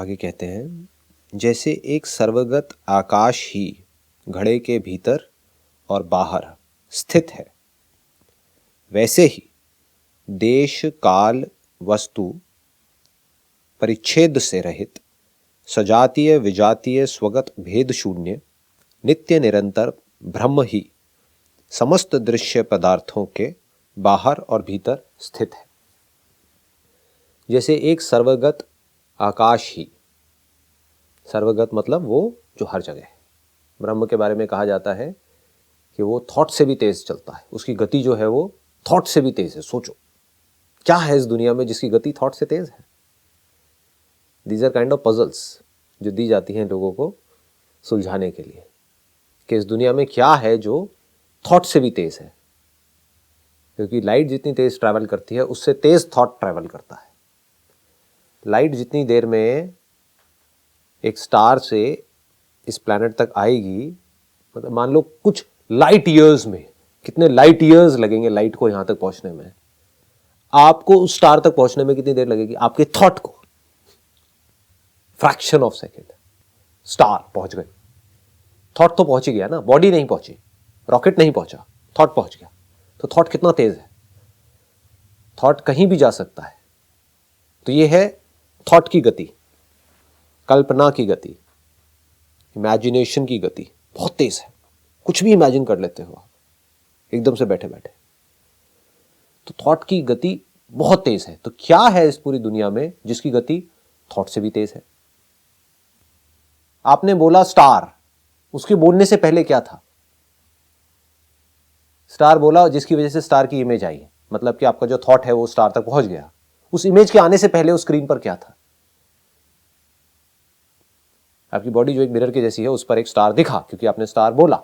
आगे कहते हैं, जैसे एक सर्वगत आकाश ही घड़े के भीतर और बाहर स्थित है, वैसे ही देश काल वस्तु परिच्छेद से रहित, सजातीय विजातीय स्वगत भेद शून्य, नित्य निरंतर ब्रह्म ही समस्त दृश्य पदार्थों के बाहर और भीतर स्थित है। जैसे एक सर्वगत आकाश ही, सर्वगत मतलब वो जो हर जगह है। ब्रह्म के बारे में कहा जाता है कि वो थॉट से भी तेज चलता है, उसकी गति जो है वो थॉट से भी तेज है। सोचो क्या है इस दुनिया में जिसकी गति थॉट से तेज है। These are kind of puzzles जो दी जाती हैं लोगों को सुलझाने के लिए कि इस दुनिया में क्या है जो थॉट से भी तेज है, क्योंकि लाइट जितनी तेज ट्रैवल करती है उससे तेज थॉट ट्रैवल करता है। लाइट जितनी देर में एक स्टार से इस प्लैनेट तक आएगी, मतलब मान लो कुछ लाइट ईयर्स में, कितने लाइट ईयर्स लगेंगे लाइट को यहां तक पहुंचने में, आपको उस स्टार तक पहुंचने में कितनी देर लगेगी? आपके थॉट को फ्रैक्शन ऑफ सेकेंड स्टार पहुंच गए। थॉट तो पहुंच ही गया ना, बॉडी नहीं पहुंची, रॉकेट नहीं पहुंचा, थॉट पहुंच गया। तो थॉट कितना तेज है, थॉट कहीं भी जा सकता है। तो ये है थॉट की गति, कल्पना की गति, इमेजिनेशन की गति बहुत तेज है। कुछ भी इमेजिन कर लेते हो आप एकदम से बैठे बैठे। तो थॉट की गति बहुत तेज है। तो क्या है इस पूरी दुनिया में जिसकी गति थॉट से भी तेज है? आपने बोला स्टार, उसके बोलने से पहले क्या था? स्टार बोला जिसकी वजह से स्टार की इमेज आई, मतलब कि आपका जो थॉट है वो स्टार तक पहुंच गया। उस इमेज के आने से पहले उस स्क्रीन पर क्या था? आपकी बॉडी जो एक मिरर के जैसी है उस पर एक स्टार दिखा क्योंकि आपने स्टार बोला।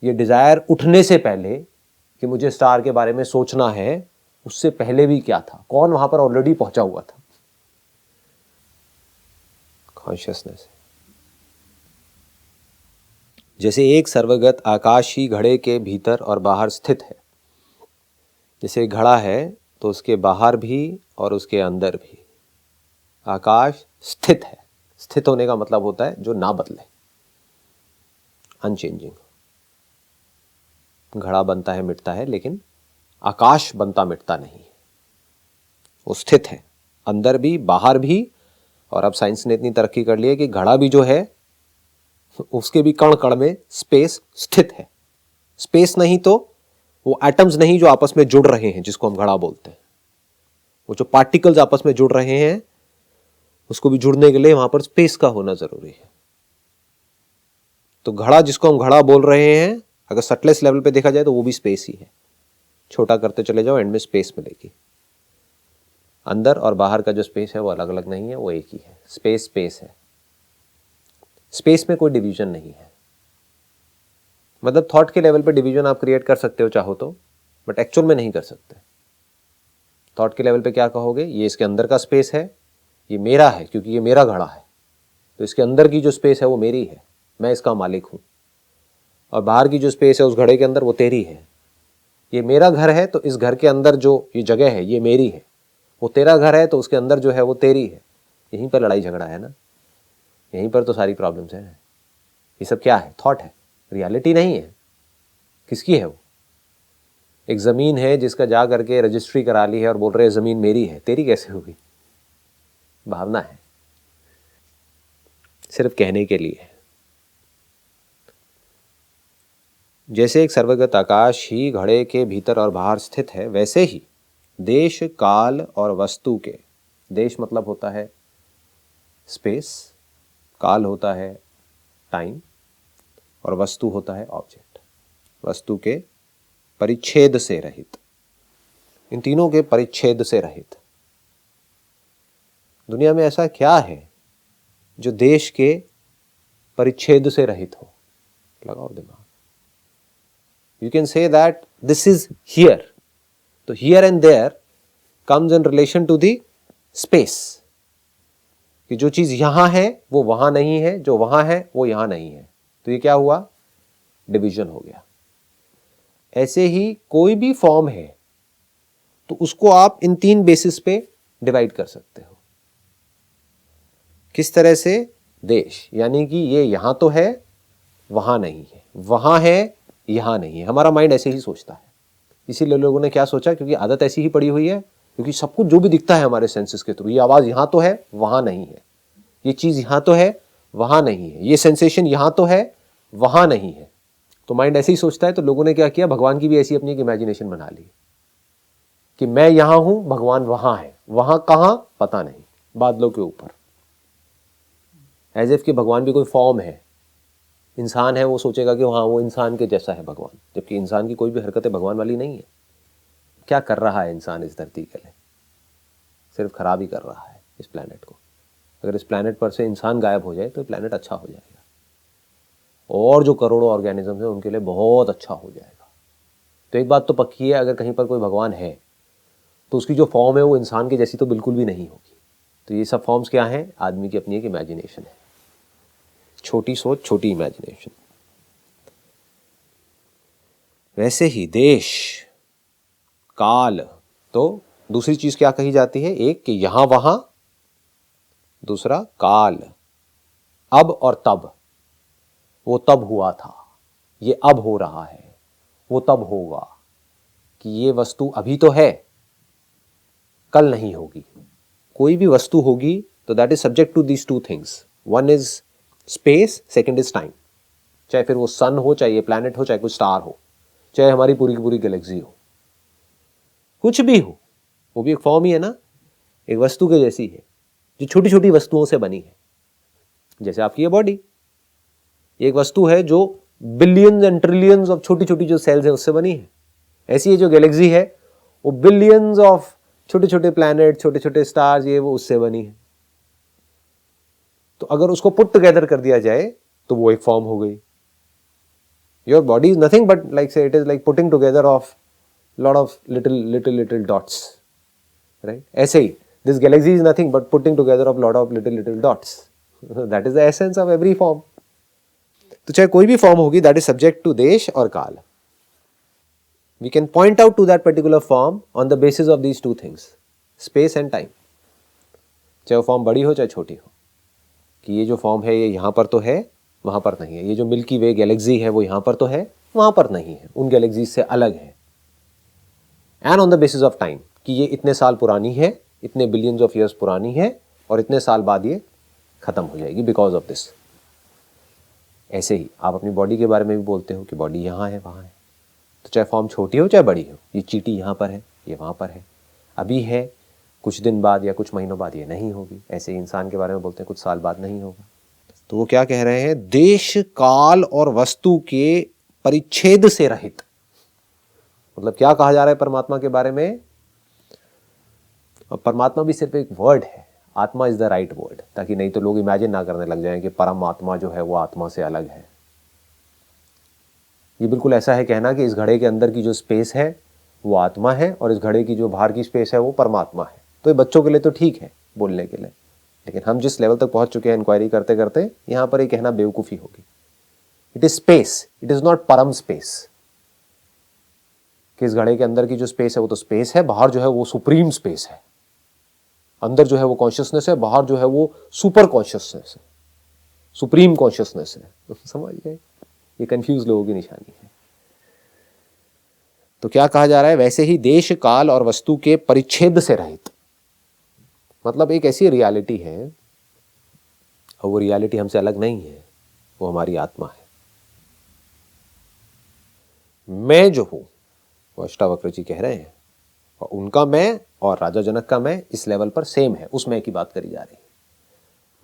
ये डिजायर उठने से पहले कि मुझे स्टार के बारे में सोचना है, उससे पहले भी क्या था? कौन वहां पर ऑलरेडी पहुंचा हुआ था? कॉन्शियसनेस। जैसे एक सर्वगत आकाश ही घड़े के भीतर और बाहर स्थित है। जैसे घड़ा है तो उसके बाहर भी और उसके अंदर भी आकाश स्थित है। स्थित होने का मतलब होता है जो ना बदले, अनचेंजिंग। घड़ा बनता है मिटता है, लेकिन आकाश बनता मिटता नहीं है, वो स्थित है अंदर भी बाहर भी। और अब साइंस ने इतनी तरक्की कर ली है कि घड़ा भी जो है उसके भी कण कण में स्पेस स्थित है। स्पेस नहीं तो वो एटम्स नहीं जो आपस में जुड़ रहे हैं जिसको हम घड़ा बोलते हैं, वो जो पार्टिकल्स आपस में जुड़ रहे हैं उसको भी जुड़ने के लिए वहां पर स्पेस का होना जरूरी है। तो घड़ा जिसको हम घड़ा बोल रहे हैं, अगर सटलेस लेवल पे देखा जाए तो वो भी स्पेस ही है। छोटा करते चले जाओ, एंड में स्पेस मिलेगी। अंदर और बाहर का जो स्पेस है वो अलग अलग नहीं है, वो एक ही है। स्पेस स्पेस है, स्पेस में कोई डिवीजन नहीं है। मतलब थॉट के लेवल पे डिवीजन आप क्रिएट कर सकते हो चाहो तो, बट एक्चुअल में नहीं कर सकते। थॉट के लेवल पे क्या कहोगे? ये इसके अंदर का स्पेस है, ये मेरा है क्योंकि ये मेरा घड़ा है, तो इसके अंदर की जो स्पेस है वो मेरी है, मैं इसका मालिक हूं। और बाहर की जो स्पेस है उस घड़े के अंदर वो तेरी है। ये मेरा घर है तो इस घर के अंदर जो ये जगह है ये मेरी है। वो तेरा घर है तो उसके अंदर जो है वो तेरी है। यहीं पर लड़ाई झगड़ा है ना, यहीं पर तो सारी प्रॉब्लम्स हैं। ये सब क्या है? थॉट है, रियलिटी नहीं है। किसकी है वो? एक जमीन है जिसका जा करके रजिस्ट्री करा ली है और बोल रहे हैं जमीन मेरी है। तेरी कैसे होगी? भावना है, सिर्फ कहने के लिए। जैसे एक सर्वगत आकाश ही घड़े के भीतर और बाहर स्थित है, वैसे ही देश काल और वस्तु के, देश मतलब होता है स्पेस, काल होता है टाइम, और वस्तु होता है ऑब्जेक्ट। वस्तु के परिच्छेद से रहित, इन तीनों के परिच्छेद से रहित। दुनिया में ऐसा क्या है जो देश के परिच्छेद से रहित हो? लगाओ दिमाग। You can say that this is here. तो here and there comes in relation to the space. कि जो चीज यहां है वो वहां नहीं है, जो वहां है वो यहां नहीं है। तो ये क्या हुआ? डिवीजन हो गया। ऐसे ही कोई भी फॉर्म है तो उसको आप इन तीन बेसिस पे डिवाइड कर सकते हो। किस तरह से? देश, यानी कि ये यहां तो है वहां नहीं है, वहां है यहां नहीं है। हमारा माइंड ऐसे ही सोचता है। इसीलिए लोगों ने क्या सोचा, क्योंकि आदत ऐसी ही पड़ी हुई है, क्योंकि सब कुछ जो भी दिखता है हमारे सेंसेस के थ्रू, ये आवाज यहां तो है वहां नहीं है, ये चीज यहां तो है वहां नहीं है, ये सेंसेशन यहां तो है वहां नहीं है। तो माइंड ऐसे ही सोचता है। तो लोगों ने क्या किया, भगवान की भी ऐसी अपनी एक इमेजिनेशन बना ली कि मैं यहां हूं, भगवान वहां है। वहां कहां पता नहीं, बादलों के ऊपर। एज इफ कि भगवान भी कोई फॉर्म है। इंसान है, वो सोचेगा कि हाँ वो इंसान के जैसा है भगवान, जबकि इंसान की कोई भी हरकतें भगवान वाली नहीं है। क्या कर रहा है इंसान इस धरती के लिए? सिर्फ खराब ही कर रहा है इस प्लैनेट को। अगर इस प्लैनेट पर से इंसान गायब हो जाए तो प्लैनेट अच्छा हो जाएगा, और जो करोड़ों ऑर्गेनिज्म है उनके लिए बहुत अच्छा हो जाएगा। तो एक बात तो पक्की है, अगर कहीं पर कोई भगवान है तो उसकी जो फॉर्म है वो इंसान की जैसी तो बिल्कुल भी नहीं होगी। तो ये सब फॉर्म्स क्या हैं? आदमी की अपनी एक इमेजिनेशन है, छोटी सोच, छोटी इमेजिनेशन। वैसे ही देश, काल, तो दूसरी चीज क्या कही जाती है? एक कि यहां वहां, दूसरा काल, अब और तब। वो तब हुआ था, ये अब हो रहा है, वो तब होगा। कि ये वस्तु अभी तो है, कल नहीं होगी। कोई भी वस्तु होगी तो that is subject to these two things. One is space, second is time. चाहे फिर वो सन हो, चाहे ये प्लैनेट हो, चाहे कोई स्टार हो, चाहे हमारी पूरी की पूरी गैलेक्सी हो, कुछ भी हो, वो भी एक फॉर्म ही है ना, एक वस्तु के जैसी है, जो छोटी छोटी वस्तुओं से बनी है। जैसे आपकी ये बॉडी एक वस्तु है जो बिलियंस एंड ट्रिलियंस ऑफ छोटी छोटी जो सेल्स है उससे बनी है। ऐसी ये जो गैलेक्सी है वो बिलियंस ऑफ छोटे छोटे प्लैनेट, छोटे छोटे स्टार्स, ये वो उससे बनी है। तो अगर उसको पुट टुगेदर कर दिया जाए तो वो एक फॉर्म हो गई। Your body is nothing but like say it is like putting together of lot of little dots, right? ऐसे ही this galaxy is nothing but putting together of lot of little dots. That is the essence of every form. तो चाहे कोई भी form होगी, that is subject to देश और काल। We can point out to that particular form on the basis of these two things, space and time. चाहे वो फॉर्म बड़ी हो चाहे छोटी हो, कि ये जो फॉर्म है ये यहाँ पर तो है वहाँ पर नहीं है, ये जो मिल्की वे गैलेक्सी है वो यहाँ पर तो है वहाँ पर नहीं है, उन गैलेक्सीज से अलग है। And on the basis of time, कि ये इतने साल पुरानी है, इतने बिलियंस ऑफ ईयर्स पुरानी है, और इतने साल बाद ये खत्म हो जाएगी बिकॉज ऑफ दिस। ऐसे ही आप अपनी बॉडी के बारे में भी बोलते हो कि बॉडी यहाँ है वहाँ है। तो चाहे फॉर्म छोटी हो चाहे बड़ी हो, ये चींटी यहाँ पर है, ये वहाँ पर है, अभी है, कुछ दिन बाद या कुछ महीनों बाद ये नहीं होगी। ऐसे ही इंसान के बारे में बोलते हैं कुछ साल बाद नहीं होगा। तो वो क्या कह रहे हैं? देश, काल और वस्तु के परिच्छेद से रहित। मतलब क्या कहा जा रहा है परमात्मा के बारे में? परमात्मा भी सिर्फ एक वर्ड है, आत्मा इज द राइट वर्ड, ताकि नहीं तो लोग इमेजिन ना करने लग जाएं कि परमात्मा जो है वो आत्मा से अलग है। ये बिल्कुल ऐसा है कहना कि इस घड़े के अंदर की जो स्पेस है वो आत्मा है और इस घड़े की जो बाहर की स्पेस है वो परमात्मा है। तो ये बच्चों के लिए तो ठीक है बोलने के लिए, लेकिन हम जिस लेवल तक पहुंच चुके हैं इंक्वायरी करते करते, यहां पर ये कहना बेवकूफ़ी होगी। It is space, it is not परम स्पेस। कि इस घड़े के अंदर की जो स्पेस है वो तो स्पेस है, बाहर जो है वो सुप्रीम स्पेस है। अंदर जो है वो कॉन्शियसनेस है, बाहर जो है वो सुपर कॉन्शियसनेस है, सुप्रीम कॉन्शियसनेस है। समझ गए? ये कंफ्यूज लोगों की निशानी है। तो क्या कहा जा रहा है? वैसे ही देश, काल और वस्तु के परिच्छेद से रहित। मतलब एक ऐसी रियलिटी है और वो रियलिटी हमसे अलग नहीं है, वो हमारी आत्मा है। मैं जो हूं वो अष्टावक्र जी कह रहे हैं, और उनका मैं और राजा जनक का मैं इस लेवल पर सेम है। उस मैं की बात करी जा रही है।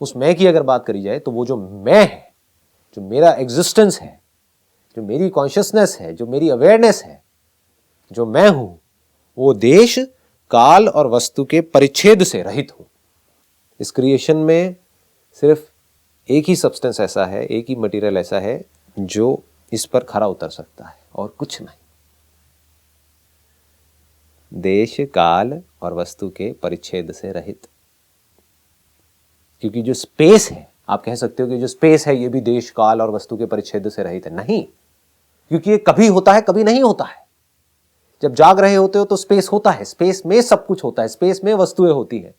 उस मैं की अगर बात करी जाए तो वो जो मैं है, जो मेरा एग्जिस्टेंस है, जो मेरी कॉन्शियसनेस है, जो मेरी अवेयरनेस है, जो मैं हूं, वो देश, काल और वस्तु के परिच्छेद से रहित हूं। इस क्रिएशन में सिर्फ एक ही सब्सटेंस ऐसा है, एक ही मटेरियल ऐसा है जो इस पर खरा उतर सकता है, और कुछ नहीं। देश, काल और वस्तु के परिच्छेद से रहित। क्योंकि जो स्पेस है, आप कह सकते हो कि जो स्पेस है ये भी देश, काल और वस्तु के परिच्छेद से रहित है। नहीं, क्योंकि ये कभी होता है कभी नहीं होता है। जब जाग रहे होते हो तो स्पेस होता है, स्पेस में सब कुछ होता है, स्पेस में वस्तुएं होती है।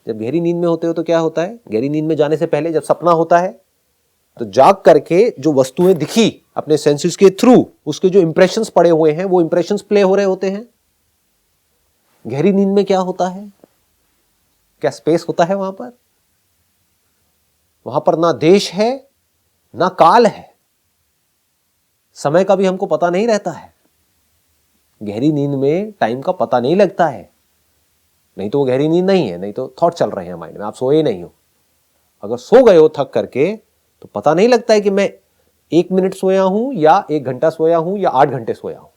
जब गहरी नींद में होते हो तो क्या होता है, गहरी नींद में जाने से पहले जब सपना होता है तो जाग करके जो वस्तुएं दिखी अपने सेंसेस के थ्रू, उसके जो इंप्रेशंस पड़े हुए हैं वो इंप्रेशंस प्ले हो रहे होते हैं। गहरी नींद में क्या होता है, क्या स्पेस होता है वहां पर? वहां पर ना देश है ना काल है, समय का भी हमको पता नहीं रहता है। गहरी नींद में टाइम का पता नहीं लगता है, नहीं तो वो गहरी नींद नहीं है, नहीं तो थॉट चल रहे हैं माइंड में, आप सोए नहीं हो। अगर सो गए हो थक करके तो पता नहीं लगता है कि मैं 1 मिनट सोया हूं या 1 घंटा सोया हूं या 8 घंटे सोया हूं।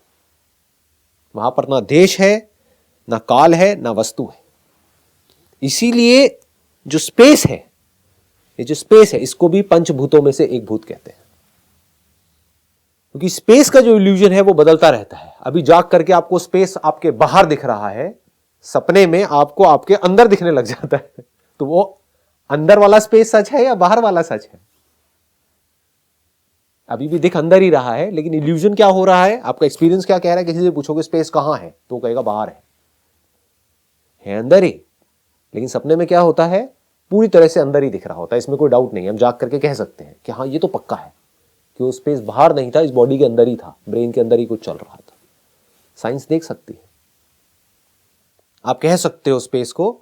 वहां पर ना देश है ना काल है ना वस्तु है। इसीलिए जो स्पेस है, ये जो स्पेस है इसको भी पंचभूतों में से एक भूत कहते हैं, क्योंकि स्पेस का जो इल्यूजन है वो बदलता रहता है। अभी जाग करके आपको स्पेस आपके बाहर दिख रहा है, सपने में आपको आपके अंदर दिखने लग जाता है। तो वो अंदर वाला स्पेस सच है या बाहर वाला सच है? अभी भी दिख अंदर ही रहा है, लेकिन इल्यूजन क्या हो रहा है, आपका एक्सपीरियंस क्या कह रहा है? किसी से पूछोगे स्पेस कहां है तो कहेगा बाहर है अंदर ही। लेकिन सपने में क्या होता है, पूरी तरह से अंदर ही दिख रहा होता है, इसमें कोई डाउट नहीं है। हम जाग करके कह सकते हैं कि हाँ ये तो पक्का है कि वो स्पेस बाहर नहीं था, इस बॉडी के अंदर ही था, ब्रेन के अंदर ही कुछ चल रहा था। साइंस देख सकती है। आप कह सकते हो स्पेस को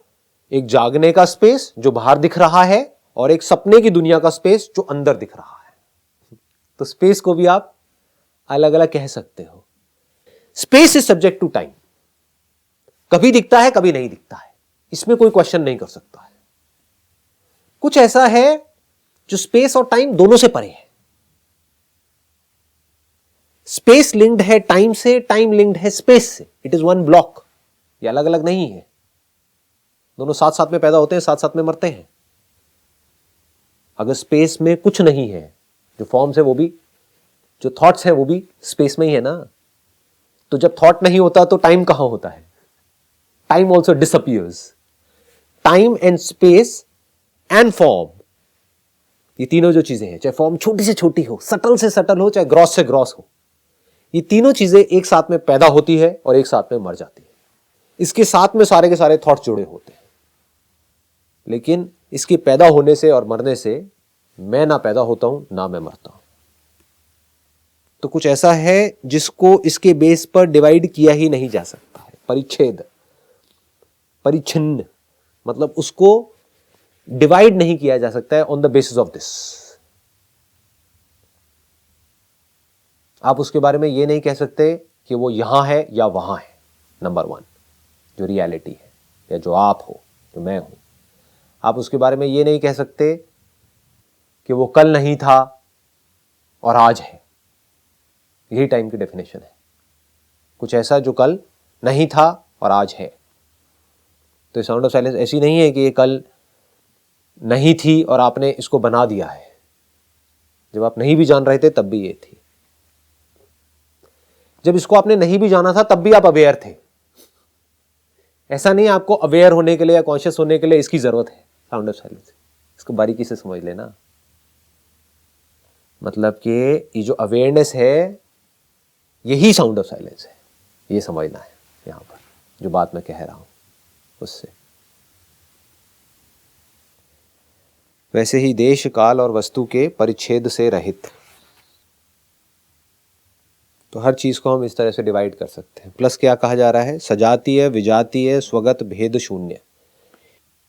एक जागने का स्पेस जो बाहर दिख रहा है और एक सपने की दुनिया का स्पेस जो अंदर दिख रहा है। तो स्पेस को भी आप अलग अलग कह सकते हो। Space is subject to time, कभी दिखता है कभी नहीं दिखता है, इसमें कोई क्वेश्चन नहीं कर सकता है। कुछ ऐसा है जो स्पेस और टाइम दोनों से परे है। स्पेस लिंक्ड है टाइम से, टाइम लिंक्ड है स्पेस से। इट इज वन ब्लॉक, ये अलग अलग नहीं है। दोनों साथ साथ में पैदा होते हैं, साथ साथ में मरते हैं। अगर स्पेस में कुछ नहीं है, जो फॉर्म्स है वो भी, जो थॉट्स है वो भी स्पेस में ही है ना। तो जब थॉट नहीं होता तो टाइम कहां होता है? Time also disappears. Time and space and form, ये तीनों जो चीजें हैं, चाहे फॉर्म छोटी से छोटी हो, सटल से सटल हो, चाहे ग्रॉस से ग्रॉस हो, ये तीनों चीजें एक साथ में पैदा होती है और एक साथ में मर जाती है। इसके साथ में सारे के सारे थॉट्स जुड़े होते हैं। लेकिन इसके पैदा होने से और मरने से मैं ना पैदा होता हूं ना मैं मरता हूं। तो कुछ ऐसा है जिसको इसके बेस पर डिवाइड किया ही नहीं जा सकता है। परिच्छेद, परिच्छिन्न, मतलब उसको डिवाइड नहीं किया जा सकता है on the basis of this. आप उसके बारे में यह नहीं कह सकते कि वो यहां है या वहां है। नंबर वन, जो रियलिटी है या जो आप हो, जो मैं हूं, आप उसके बारे में यह नहीं कह सकते कि वो कल नहीं था और आज है। यही टाइम की डेफिनेशन है। कुछ ऐसा जो कल नहीं था और आज है। तो साउंड ऑफ साइलेंस ऐसी नहीं है कि ये कल नहीं थी और आपने इसको बना दिया है। जब आप नहीं भी जान रहे थे तब भी ये थी। जब इसको आपने नहीं भी जाना था तब भी आप अवेयर थे। ऐसा नहीं आपको अवेयर होने के लिए या कॉन्शियस होने के लिए इसकी जरूरत है। साउंड ऑफ साइलेंस, इसको बारीकी से समझ लेना। मतलब कि ये जो अवेयरनेस है यही साउंड ऑफ साइलेंस है, ये समझना है यहां पर जो बात मैं कह रहा हूं उससे। वैसे ही देश, काल और वस्तु के परिच्छेद से रहित। तो हर चीज को हम इस तरह से डिवाइड कर सकते हैं। प्लस क्या कहा जा रहा है? सजातीय, विजातीय, स्वगत, भेद शून्य।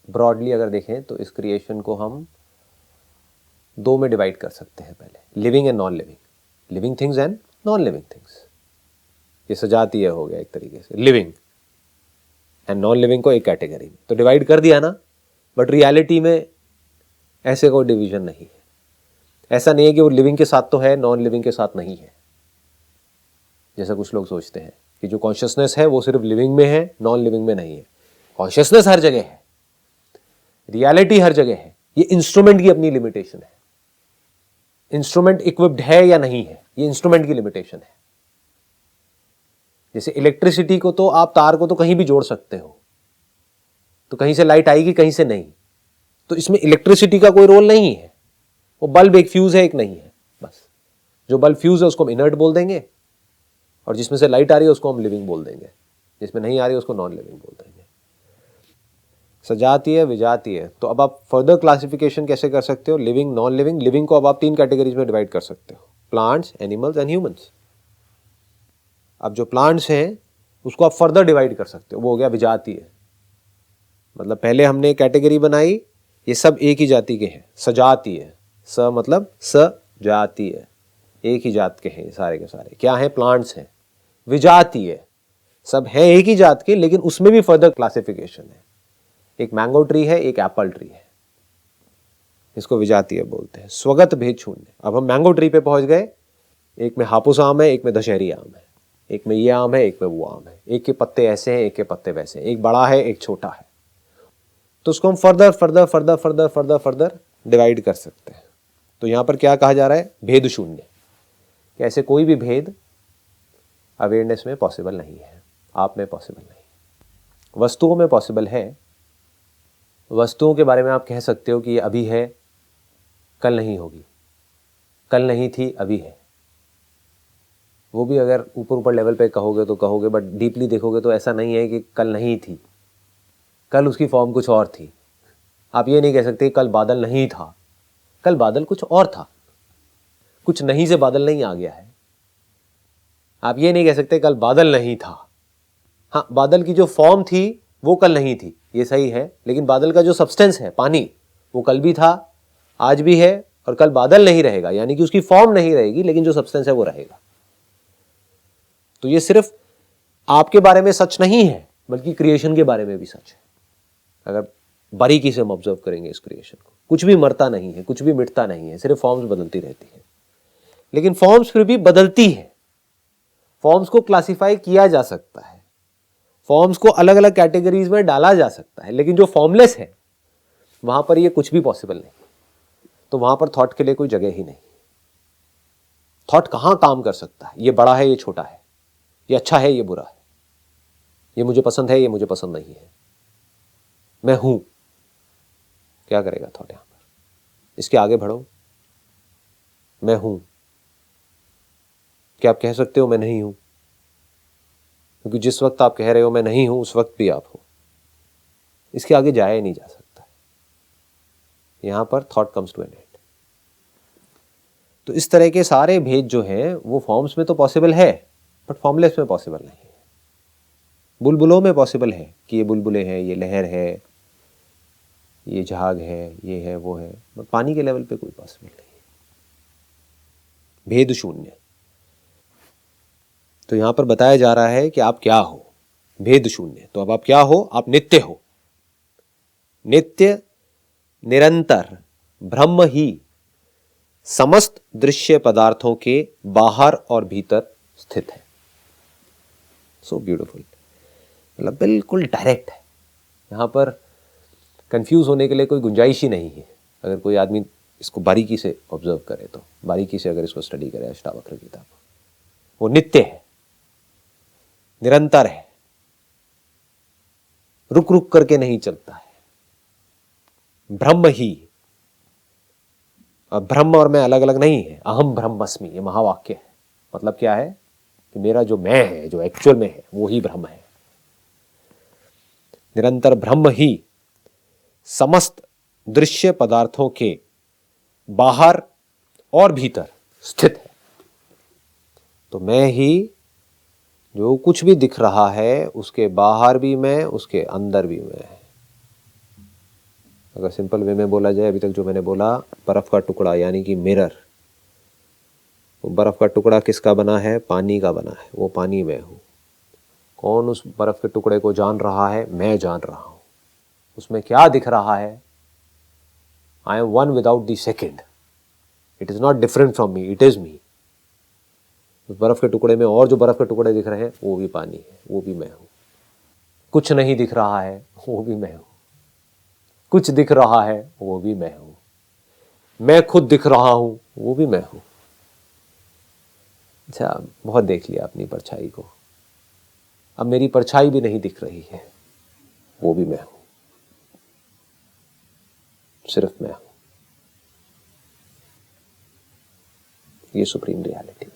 ब्रॉडली अगर देखें तो इस क्रिएशन को हम दो में डिवाइड कर सकते हैं। पहले living and non living, living things and non living things. ये सजातीय हो गया एक तरीके से, लिविंग एंड नॉन लिविंग को एक कैटेगरी में तो डिवाइड कर दिया ना। बट रियलिटी में ऐसे कोई डिवीजन नहीं है। ऐसा नहीं है कि वो लिविंग के साथ तो है, नॉन लिविंग के साथ नहीं है, जैसा कुछ लोग सोचते हैं कि जो कॉन्शियसनेस है वो सिर्फ लिविंग में है, नॉन लिविंग में नहीं है। कॉन्शियसनेस हर जगह है, रियलिटी हर जगह है। ये इंस्ट्रूमेंट की अपनी लिमिटेशन है। इंस्ट्रूमेंट इक्विप्ड है या नहीं है, ये इंस्ट्रूमेंट की लिमिटेशन है। जैसे इलेक्ट्रिसिटी को तो आप तार को तो कहीं भी जोड़ सकते हो, तो कहीं से लाइट आएगी कहीं से नहीं। तो इसमें इलेक्ट्रिसिटी का कोई रोल नहीं है। वो बल्ब एक फ्यूज है, एक नहीं है, बस। जो बल्ब फ्यूज है उसको हम इनर्ट बोल देंगे, और जिसमें से लाइट आ रही है उसको हम लिविंग बोल देंगे, जिसमें नहीं आ रही है उसको नॉन लिविंग बोल देंगे। सजातीय, विजातीय। तो अब आप फर्दर क्लासिफिकेशन कैसे कर सकते हो? Living, non living. लिविंग को अब आप 3 कैटेगरीज में डिवाइड कर सकते हो, प्लांट्स, एनिमल्स एंड ह्यूमंस। अब जो प्लांट्स हैं उसको आप फर्दर डिवाइड कर सकते हो, वो हो गया विजातीय। मतलब पहले हमने कैटेगरी बनाई, ये सब एक ही जाति के हैं। सजातीय, स मतलब सजातीय, एक ही जात के हैं सारे के सारे, क्या हैं? प्लांट्स हैं। विजातीय, सब हैं एक ही जात के, लेकिन उसमें भी फर्दर क्लासिफिकेशन है। एक मैंगो ट्री है, एक एप्पल ट्री है, इसको विजातीय बोलते हैं। स्वगत भेद शून्य। अब हम मैंगो ट्री पे पहुंच गए, एक में हापुस आम है, एक में दशहरी आम है, एक में ये आम है, एक में वो आम है, एक के पत्ते ऐसे हैं, एक के पत्ते वैसे हैं, एक बड़ा है, एक छोटा है। तो उसको हम further further further further further further divide कर सकते हैं। तो यहां पर क्या कहा जा रहा है? भेद शून्य। कि ऐसे कोई भी भेद अवेयरनेस में पॉसिबल नहीं है, आप में पॉसिबल नहीं। वस्तुओं में पॉसिबल है। वस्तुओं के बारे में आप कह सकते हो कि ये अभी है, कल नहीं होगी, कल नहीं थी, अभी है। वो भी अगर ऊपर ऊपर लेवल पे कहोगे तो कहोगे, बट डीपली देखोगे तो ऐसा नहीं है कि कल नहीं थी, कल उसकी फॉर्म कुछ और थी। आप ये नहीं कह सकते कल बादल नहीं था, कल बादल कुछ और था, कुछ नहीं से बादल नहीं आ गया है। आप ये नहीं कह सकते कल बादल नहीं था। हाँ, बादल की जो फॉर्म थी वो कल नहीं थी, ये सही है, लेकिन बादल का जो सब्सटेंस है, पानी, वो कल भी था, आज भी है, और कल बादल नहीं रहेगा, यानी कि उसकी फॉर्म नहीं रहेगी, लेकिन जो सब्सटेंस है वो रहेगा। तो ये सिर्फ आपके बारे में सच नहीं है, बल्कि क्रिएशन के बारे में भी सच है। अगर बारीकी से हम ऑब्जर्व करेंगे इस क्रिएशन को, कुछ भी मरता नहीं है, कुछ भी मिटता नहीं है, सिर्फ फॉर्म्स बदलती रहती है। लेकिन फॉर्म्स फिर भी बदलती है। फॉर्म्स को क्लासिफाई किया जा सकता है, फॉर्म्स को अलग अलग कैटेगरीज में डाला जा सकता है, लेकिन जो फॉर्मलेस है वहां पर ये कुछ भी पॉसिबल नहीं। तो वहां पर थॉट के लिए कोई जगह ही नहीं। थॉट कहां काम कर सकता है? ये बड़ा है, ये छोटा है, ये अच्छा है, ये बुरा है, ये मुझे पसंद है, ये मुझे पसंद नहीं है, मैं हूं। क्या करेगा थॉट यहां पर? इसके आगे बढ़ो, मैं हूं। क्या आप कह सकते हो मैं नहीं हूं? क्योंकि जिस वक्त आप कह रहे हो मैं नहीं हूं, उस वक्त भी आप हो। इसके आगे जाया ही नहीं जा सकता। यहां पर thought comes to an end. तो इस तरह के सारे भेद जो हैं वो फॉर्म्स में तो पॉसिबल है, बट फॉर्मलेस में पॉसिबल नहीं है। बुलबुलों में पॉसिबल है कि ये बुलबुलें हैं, ये लहर है, ये झाग है, ये है, वो है, बट पानी के लेवल पे कोई पॉसिबल नहीं है। भेद शून्य। तो यहां पर बताया जा रहा है कि आप क्या हो, भेद शून्य। तो अब आप क्या हो? आप नित्य हो। नित्य, निरंतर ब्रह्म ही समस्त दृश्य पदार्थों के बाहर और भीतर स्थित है। सो ब्यूटीफुल, मतलब बिल्कुल डायरेक्ट है। यहां पर कंफ्यूज होने के लिए कोई गुंजाइश ही नहीं है। अगर कोई आदमी इसको बारीकी से ऑब्जर्व करे, तो बारीकी से अगर इसको स्टडी करे अष्टावक्र गीता को, वो नित्य है, निरंतर है, रुक रुक करके नहीं चलता है। ब्रह्म ही, ब्रह्म और मैं अलग अलग नहीं है। अहम ब्रह्मस्मि, ये महावाक्य है। मतलब क्या है? कि मेरा जो मैं है, जो एक्चुअल में है, वो ही ब्रह्म है। निरंतर ब्रह्म ही समस्त दृश्य पदार्थों के बाहर और भीतर स्थित है। तो मैं ही, जो कुछ भी दिख रहा है उसके बाहर भी मैं, उसके अंदर भी मैं। अगर सिंपल वे में बोला जाए, अभी तक जो मैंने बोला, बर्फ का टुकड़ा यानी कि मिरर, वो बर्फ का टुकड़ा किसका बना है? पानी का बना है। वो पानी मैं हूं। कौन उस बर्फ के टुकड़े को जान रहा है? मैं जान रहा हूं। उसमें क्या दिख रहा है? I am one without the second. It is not different from me, it is me. उस बर्फ के टुकड़े में और जो बर्फ के टुकड़े दिख रहे हैं वो भी पानी है, वो भी मैं हूं। कुछ नहीं दिख रहा है, वो भी मैं हूं। कुछ दिख रहा है, वो भी मैं हूं। मैं खुद दिख रहा हूं, वो भी मैं हूं। अच्छा, बहुत देख लिया अपनी परछाई को, अब मेरी परछाई भी नहीं दिख रही है, वो भी मैं हूं। सिर्फ मैं हूं। ये सुप्रीम रियलिटी।